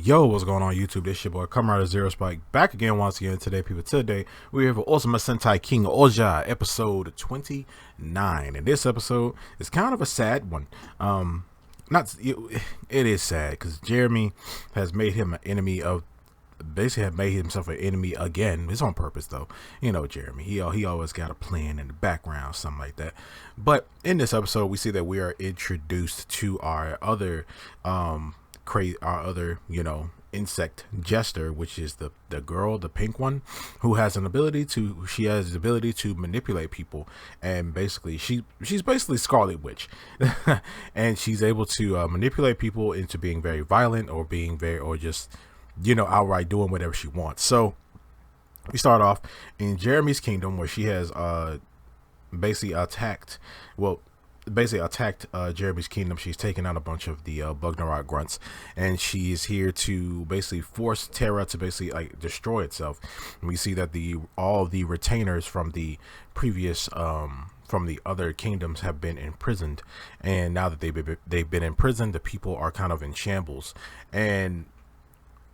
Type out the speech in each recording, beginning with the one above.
Yo, what's going on YouTube? This your boy Kamen Zero Spike back again once again today, people. Today we're here for Ohsama Sentai King-Ohger episode 29, and this episode is kind of a sad one. Not it is sad because Jeremy has made him an enemy of, basically have made himself an enemy again. It's on purpose though. You know, Jeremy, he always got a plan in the background, something like that. But in this episode we see that we are introduced to our other insect jester, which is the girl, the pink one, who has the ability to manipulate people. And basically she's basically Scarlet Witch and she's able to manipulate people into being very violent or just outright doing whatever she wants. So we start off in Jeremy's kingdom, where she has basically attacked Jeremy's kingdom. She's taken out a bunch of the Bugnarok grunts, and she is here to basically force Terra to basically like destroy itself. And we see that all the retainers from the previous from the other kingdoms have been imprisoned, and now that they've been imprisoned, the people are kind of in shambles, and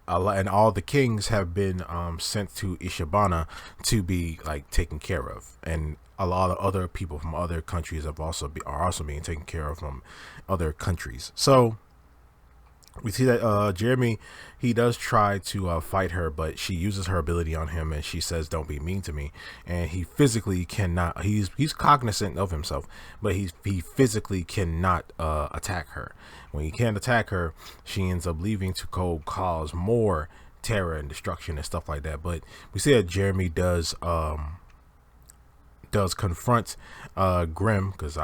all the kings have been sent to Ishibana to be like taken care of, and a lot of other people from other countries are also being taken care of from other countries. So we see that Jeremy, he does try to fight her, but she uses her ability on him, and she says, "Don't be mean to me." And he physically cannot. He's cognizant of himself, but he physically cannot attack her. When he can't attack her, she ends up leaving to cause more terror and destruction and stuff like that. But we see that Jeremy does confront Grim, because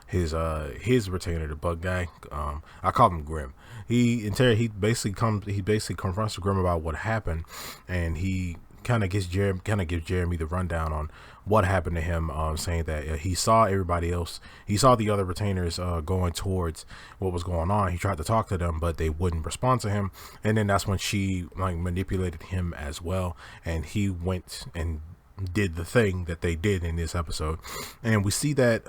his retainer, the bug guy, I call him Grim. He basically confronts Grim about what happened, and he kind of gives Jeremy the rundown on what happened to him, saying that he saw everybody else, he saw the other retainers going towards what was going on. He tried to talk to them, but they wouldn't respond to him, and then that's when she like manipulated him as well, and he went and did the thing that they did in this episode. And we see that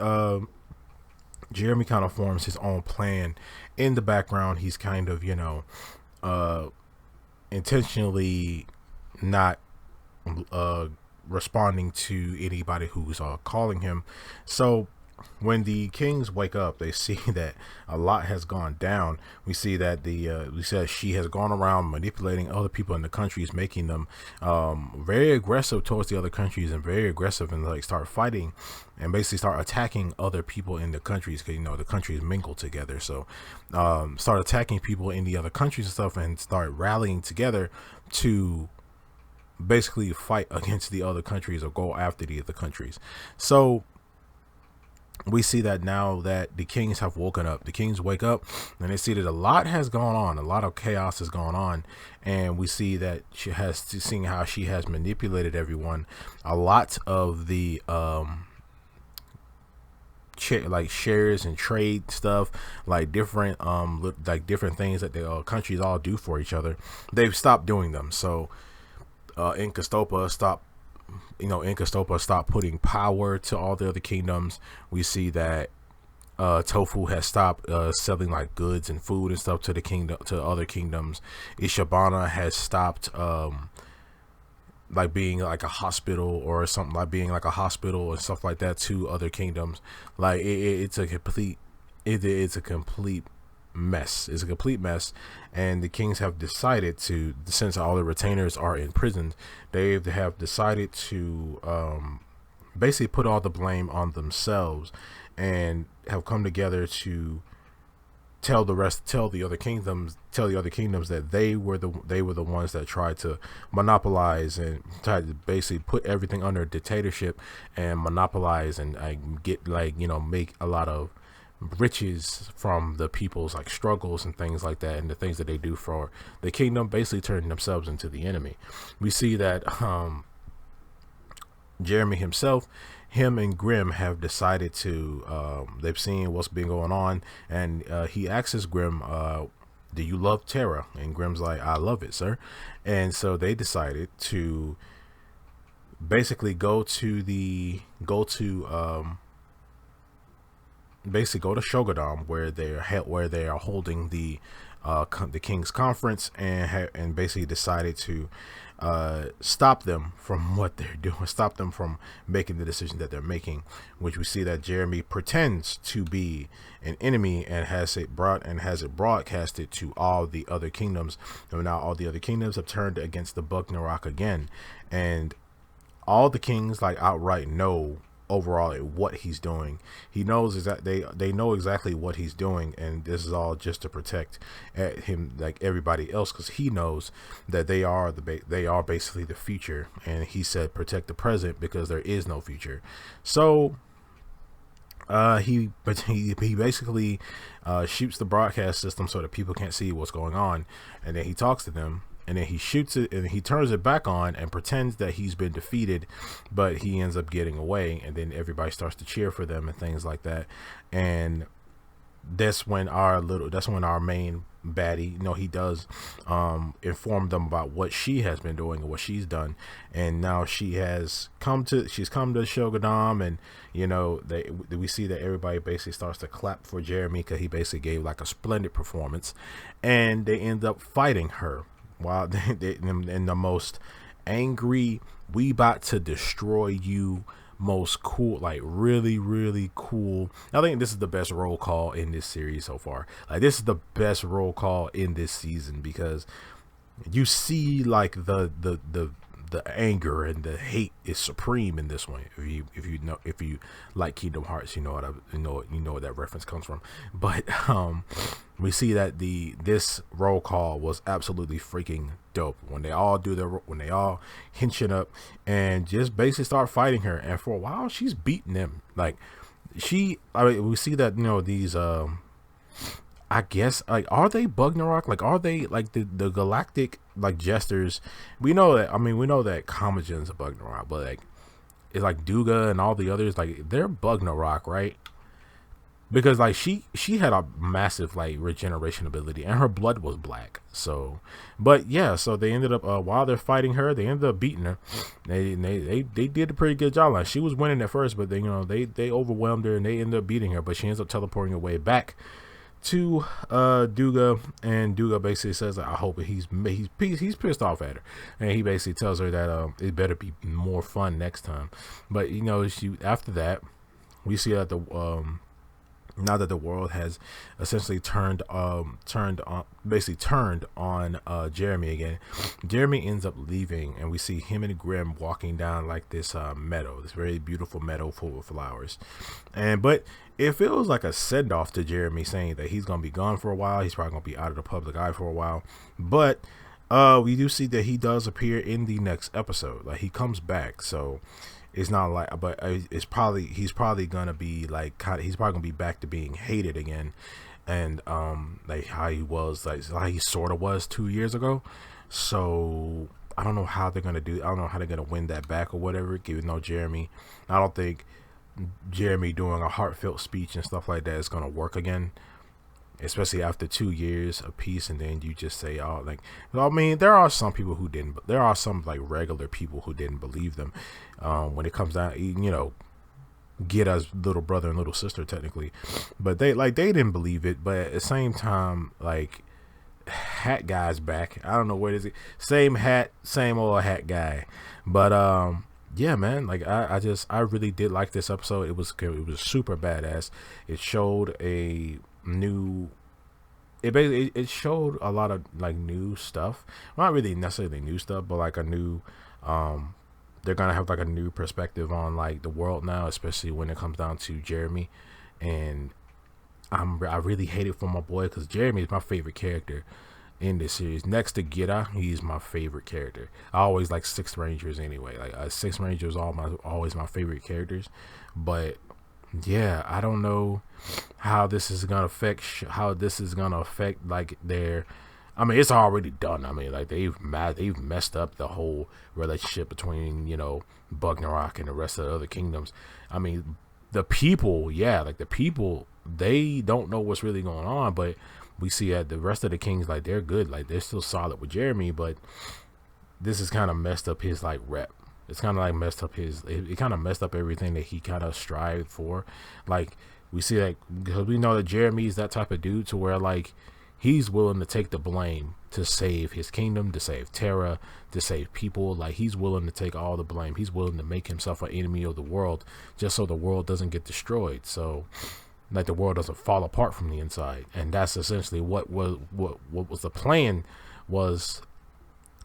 Jeremy kind of forms his own plan in the background. He's kind of intentionally not responding to anybody who's calling him. So when the kings wake up, they see that a lot has gone down. We see that she has gone around manipulating other people in the countries, making them very aggressive towards the other countries, and very aggressive, and like start fighting and basically start attacking other people in the countries, because the countries mingle together. So start attacking people in the other countries and stuff, and start rallying together to basically fight against the other countries or go after the other countries. So we see that now that the kings have woken up. The kings wake up and they see that a lot has gone on, a lot of chaos has gone on, and we see that seeing how she has manipulated everyone. A lot of the like shares and trade stuff, like different things that the countries all do for each other, they've stopped doing them. So Inkastopa stopped putting power to all the other kingdoms. We see that Tofu has stopped selling like goods and food and stuff to other kingdoms. Ishibana has stopped like being like a hospital or something, like being like a hospital and stuff like that to other kingdoms. Like it's a complete mess. It's a complete mess, and the kings have decided to, since all the retainers are imprisoned, they have decided to basically put all the blame on themselves, and have come together to tell the other kingdoms that they were the ones that tried to monopolize and tried to basically put everything under dictatorship and monopolize and get make a lot of riches from the people's like struggles and things like that, and the things that they do for the kingdom, basically turning themselves into the enemy. We see that Jeremy himself, him and Grim have decided to they've seen what's been going on, and he asks Grim, do you love Terra? And Grim's like, I love it, sir. And so they decided to basically go to basically go to Shogadam, where they are holding the the King's Conference, and basically decided to stop them from what they're doing, stop them from making the decision that they're making, which we see that Jeremy pretends to be an enemy and has it broadcasted to all the other kingdoms. And now all the other kingdoms have turned against the Bugnarok again, and all the kings like outright know overall what he's doing. He knows is that they know exactly what he's doing, and this is all just to protect him like everybody else, because he knows that they are basically the future, and he said protect the present because there is no future. So he basically shoots the broadcast system so that people can't see what's going on, and then he talks to them, and then he shoots it, and he turns it back on and pretends that he's been defeated, but he ends up getting away, and then everybody starts to cheer for them and things like that. And that's when our main baddie, he does inform them about what she has been doing and what she's done, and now she's come to Shogunam, and we see that everybody basically starts to clap for Jeremy because he basically gave like a splendid performance, and they end up fighting her. Wow, in the most angry, we about to destroy you, most cool, like really, really cool. I think this is the best roll call in this series so far. Like, this is the best roll call in this season, because you see like the anger and the hate is supreme in this one. If you like Kingdom Hearts, you know what that reference comes from. But we see that this roll call was absolutely freaking dope when they all hinching up and just basically start fighting her, and for a while she's beating them. Like, we see that these I guess, like, are they Bugnarok? Like, are they like the galactic like jesters? We know that Kamagen's a Bugnarok, but like, it's like Duga and all the others, like, they're Bugnarok, right? Because like she had a massive like regeneration ability, and her blood was black. So, but yeah, so they ended up while they're fighting her, they ended up beating her. They did a pretty good job. Like, she was winning at first, but they overwhelmed her, and they ended up beating her. But she ends up teleporting her way back to Duga, and Duga basically says that I hope he's pissed off at her, and he basically tells her that it better be more fun next time. But after that, we see that now that the world has essentially turned on Jeremy again, Jeremy ends up leaving, and we see him and Grim walking down like this meadow, this very beautiful meadow full of flowers. But it feels like a send-off to Jeremy, saying that he's gonna be gone for a while. He's probably gonna be out of the public eye for a while. But we do see that he does appear in the next episode. Like, he comes back, so it's not like, but he's probably gonna be like, he's probably gonna be back to being hated again, and like how he was, like how he sort of was 2 years ago. So I don't know how they're gonna win that back or whatever. Even though I don't think Jeremy doing a heartfelt speech and stuff like that is gonna work again, especially after 2 years of peace. And then you just say, oh, like, well, I mean, there are some people who didn't, but there are some like regular people who didn't believe them when it comes down, get us little brother and little sister technically, but they didn't believe it. But at the same time, like, hat guy's back. I don't know what is it, same hat, same old hat guy. But yeah, man, like, I really did like this episode. It was super badass. It showed it showed a lot of like new stuff. Well, not really necessarily new stuff, but like a new they're gonna have like a new perspective on like the world now, especially when it comes down to Jeremy. And I really hate it for my boy, because Jeremy is my favorite character in this series. Next to Gira, he's my favorite character. I always like Sixth Rangers anyway. Like, Sixth Rangers always my favorite characters. But yeah, I don't know how this is gonna affect like their, I mean, it's already done. I mean, like, they've messed up the whole relationship between Bugnarok and the rest of the other kingdoms. I mean, the people, they don't know what's really going on. But we see that the rest of the kings, like, they're good, like, they're still solid with Jeremy. But this has kind of messed up his like rep. It's kind of like it kind of messed up everything that he kind of strived for. Like, we see that, because we know that Jeremy's that type of dude to where, like, he's willing to take the blame to save his kingdom, to save Terra, to save people. Like, he's willing to take all the blame. He's willing to make himself an enemy of the world just so the world doesn't get destroyed. So, like, the world doesn't fall apart from the inside. And that's essentially what was the plan.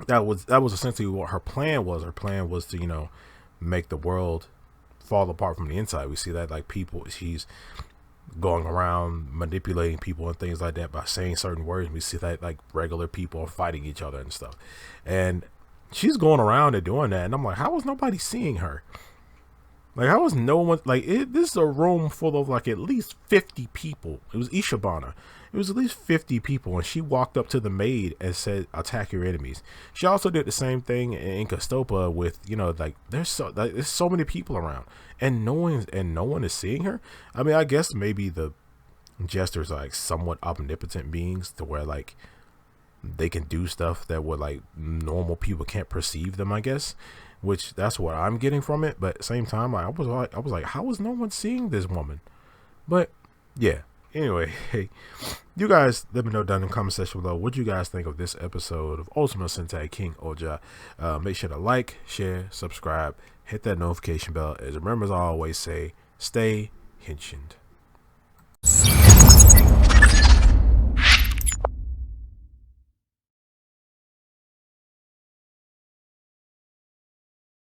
That was essentially what her plan was. Her plan was to, you know, make the world fall apart from the inside. We see that, like, people, she's going around manipulating people and things like that by saying certain words. We see that, like, regular people are fighting each other and stuff, and she's going around and doing that. And I'm like, how was nobody seeing her? Like, how was no one, like, this is a room full of, like, at least 50 people. It was Ishibana. It was at least 50 people, and she walked up to the maid and said, attack your enemies. She also did the same thing in Castopa with, you know, like, there's so many people around, and no one is seeing her. I mean, I guess maybe the jesters are, like, somewhat omnipotent beings to where, like, they can do stuff that would, like, normal people can't perceive them, I guess, which that's what I'm getting from it. But at the same time, I was like, how is no one seeing this woman? But yeah, anyway, hey, you guys let me know down in the comment section below what you guys think of this episode of Ohsama Sentai King-Ohger. Make sure to like, share, subscribe, hit that notification bell. As remember, as I always say, stay henshined.